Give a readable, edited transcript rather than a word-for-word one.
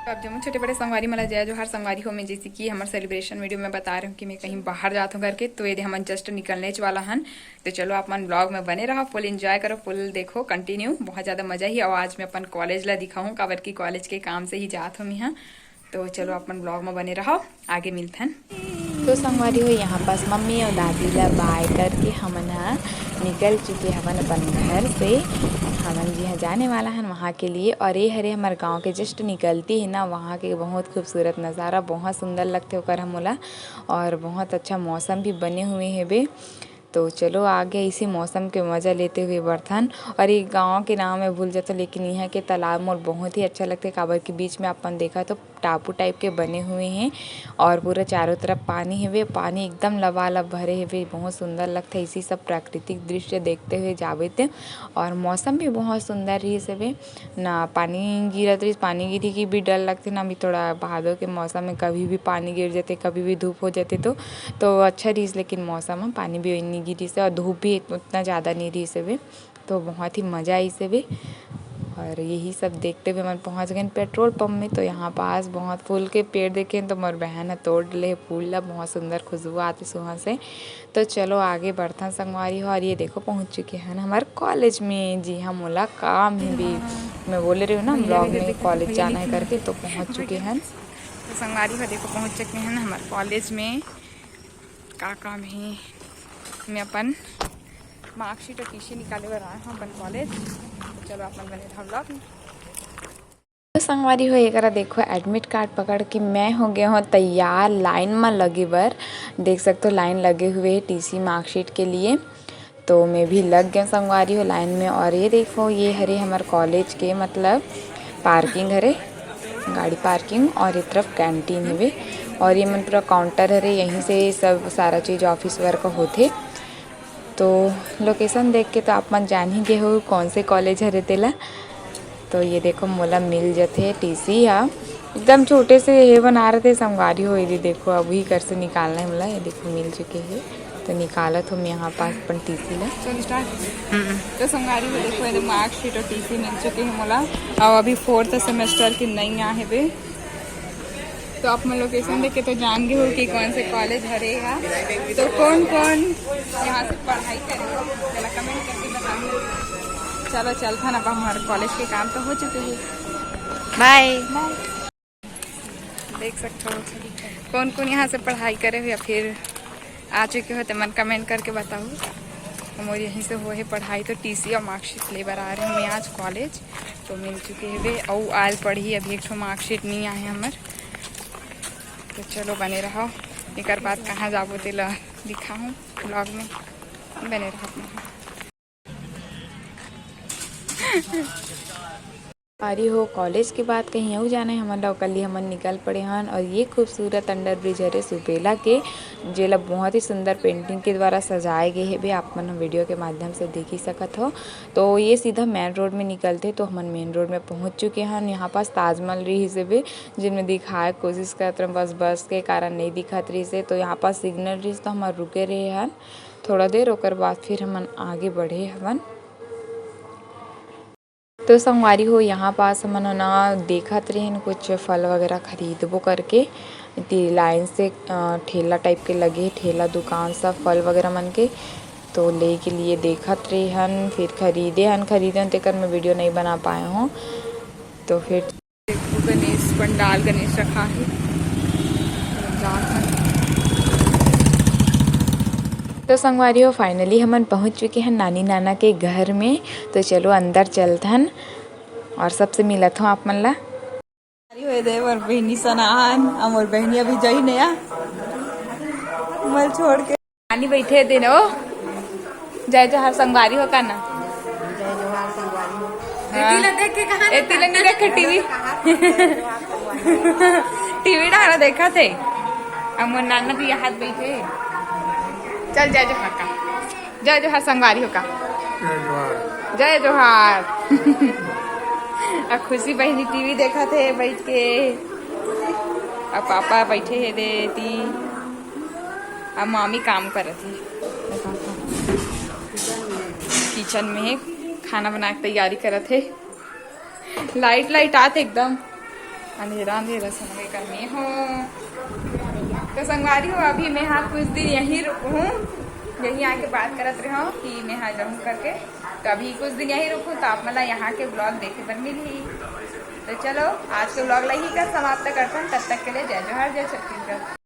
अब जो छोटे बड़े संगवारी मला जय जो हर संगवारी हो में जैसे कि हमारे सेलिब्रेशन वीडियो में बता रही हूँ कि मैं कहीं बाहर जाता हूँ करके, तो ये हम जस्ट निकलने वाला हन। तो चलो आप मन ब्लॉग में बने रहो, फुल एंजॉय करो, फुल देखो कंटिन्यू, बहुत ज़्यादा मजा ही। और आज मैं अपन कॉलेज ला दिखाऊँ काबर की कॉलेज के काम से ही जात हूँ यहाँ। तो चलो अपन ब्लॉग में बने रहो, आगे मिलते हैं। तो संगवारी हो यहाँ पास मम्मी और दादी ला बाय करके हमन निकल चुके हवन अपन घर से। हमन जहाँ जाने वाला है वहाँ के लिए, और ये हरे हमारे गांव के जस्ट निकलती है ना, वहाँ के बहुत खूबसूरत नज़ारा, बहुत सुंदर लगते होकर हमला, और बहुत अच्छा मौसम भी बने हुए हैं बे। तो चलो आगे इसी मौसम के मज़ा लेते हुए बर्थन। और ये गांव के नाम है भूल जाता, लेकिन यहाँ के तालाब मोर बहुत ही अच्छा लगते हैं। काबर के बीच में अपन देखा तो टापू टाइप के बने हुए हैं, और पूरा चारों तरफ पानी है वे, पानी एकदम लबालब भरे है वे, बहुत सुंदर लगता है इसी सब प्राकृतिक दृश्य देखते हुए जावे थे। और मौसम भी बहुत सुंदर रही से ना, पानी गिरत रही, पानी गिरी की भी डर लगते ना, अभी थोड़ा भादों के मौसम में कभी भी पानी गिर जाते, कभी भी धूप हो जाते, तो अच्छा रही। लेकिन मौसम में पानी भी नहीं गिरी से, और धूप भी उतना ज़्यादा नहीं रही से वे, तो बहुत ही मज़ा आई से वे। और यही सब देखते हुए हम पहुंच गए पेट्रोल पंप में। तो यहाँ पास बहुत फूल के पेड़ देखे तो मोर बहन है तोड़ ले फूल ला, बहुत सुंदर खुशबू आती सुहा से। तो चलो आगे बढ़ता संगवारी हो। और ये देखो पहुँच चुके हैं हमारे कॉलेज में। जी हाँ, मोला काम है भी, मैं बोले रही हूँ ना ब्लॉग में कॉलेज जाना है करके, तो पहुँच चुके हैं। तो संगवारी हो देखो पहुँच चुके हैं हमारे कॉलेज में। का काम है, मैं अपन मार्कशीट और टीसी निकाले हुए आए हूँ अपन कॉलेज। तो चलो अपन बने रहा ब्लॉग में। तो संगवारी हो एक देखो एडमिट कार्ड पकड़ के मैं हो गया हूँ तैयार, लाइन में लगे बर देख सकते हो, लाइन लगे हुए टीसी मार्कशीट के लिए। तो मैं भी लग गया संगवारी हो लाइन में। और ये देखो ये हरे हमारे कॉलेज के मतलब पार्किंग हरे, गाड़ी पार्किंग, और एक तरफ कैंटीन है वे, और ये मन पूरा काउंटर हरे, यहीं से सब सारा चीज़ ऑफिस वर्क होते। तो लोकेशन देख के तो आप मन जान ही गए हो कौन से कॉलेज हरे तेला। तो ये देखो मोला मिल जाते टीसी हा, एकदम छोटे से ये बना रहे थे संगवारी हो। ये देखो अभी घर से निकालना है मोला, ये देखो मिल चुके हैं, तो निकालत हम यहाँ पास अपन टीसी ला। चलो स्टार्ट। तो संगवारी हो देखो ये मार्कशीट और टीसी मिल चुके हैं मोला, और अभी 4th सेमेस्टर की नहीं आ है बे। तो आप मैं लोकेशन देख के तो जान गए हो कि कौन से कॉलेज हरेगा, तो कौन कौन यहाँ से पढ़ाई करेगा जरा कमेंट करके बताना। चलो चलता ना, हमारे कॉलेज के काम तो हो चुके हैं। बाय। देख सकते हो कौन कौन यहाँ से पढ़ाई करे हो या फिर आ चुके हो, तो मन कमेंट करके बताओ। हमारे यहीं से हो है पढ़ाई, तो टीसी और मार्कशीट लेकर आ रहे हैं मैं आज कॉलेज। तो मिल चुके हैं वे, और आज पढ़ी अभी एक मार्कशीट नहीं आए हमारे। तो चलो बने रहो, एक बाद कहाँ जाबो तेला दिखाऊँ ब्लॉग में, बने रहो। पारी हो कॉलेज के बाद कहीं और जाना है हमारा, कल ही हमन निकल पड़े हन। और ये खूबसूरत अंडर ब्रिज हरे सुपेला के, जेला बहुत ही सुंदर पेंटिंग के द्वारा सजाए गए है भी, आप मन वीडियो के माध्यम से देख ही सकत हो। तो ये सीधा मेन रोड में निकलते, तो हमन मेन रोड में पहुंच चुके हैं। यहाँ पास ताजमहल रही से भी, जिनमें दिखाए कोशिश करते बस के कारण नहीं दिखत रही से। तो यहाँ पास सिग्नल रही तो हम रुके रहे हन थोड़ा देर, ओकर बाद फिर हमन आगे बढ़े हवन। तो संगवारी हो यहाँ पास हमन ना देखत रहे कुछ फल वगैरह खरीदबो करके, लाइन से ठेला टाइप के लगे, ठेला दुकान सब फल वगैरह मन के, तो ले के लिए देखत रहे हन, फिर खरीदे तेकर मैं वीडियो नहीं बना पाए हूँ। तो फिर गणेश पंडाल गणेश रखा है। तो संगवारी हो फाइनली हमन पहुंच चुके हैं नानी नाना के घर में। तो चलो अंदर चलते हैं और सबसे मिलत हूँ आप मन ला। और बहनी सनाहन और बहनी अभी जाई नया मल छोड़ के नानी बैठे दिन ओ जय जोहार संगवारी हो का ना, जय जोहार संगवारी हो। एती नहीं रखे टीवी टीवी डाला देखा थे, अब मोर नाना भी यहाँ बैठे। चल जय जोहार का, जय जोहार संगवारी हो का, जय जोहार। अब खुशी बहनी टीवी देखा थे बैठ के, अब पापा बैठे है देती, अब मामी काम करत है किचन में, खाना बना के तैयारी करत है। लाइट आते एकदम अंधेरा अंधेरा समय करनी हो। तो संगवारी हो, अभी मैं यहाँ कुछ दिन यहीं रुकूँ, यहीं आके बात करत रहो कि मैं यहाँ रहूँ करके। तो अभी कुछ दिन यहीं रुकूँ तो आप मतलब यहाँ के ब्लॉग देखे पर मिली। तो चलो आज के ब्लॉग यही का समाप्त करते हैं। तब तक के लिए जय जोहार, जय छत्तीसगढ़।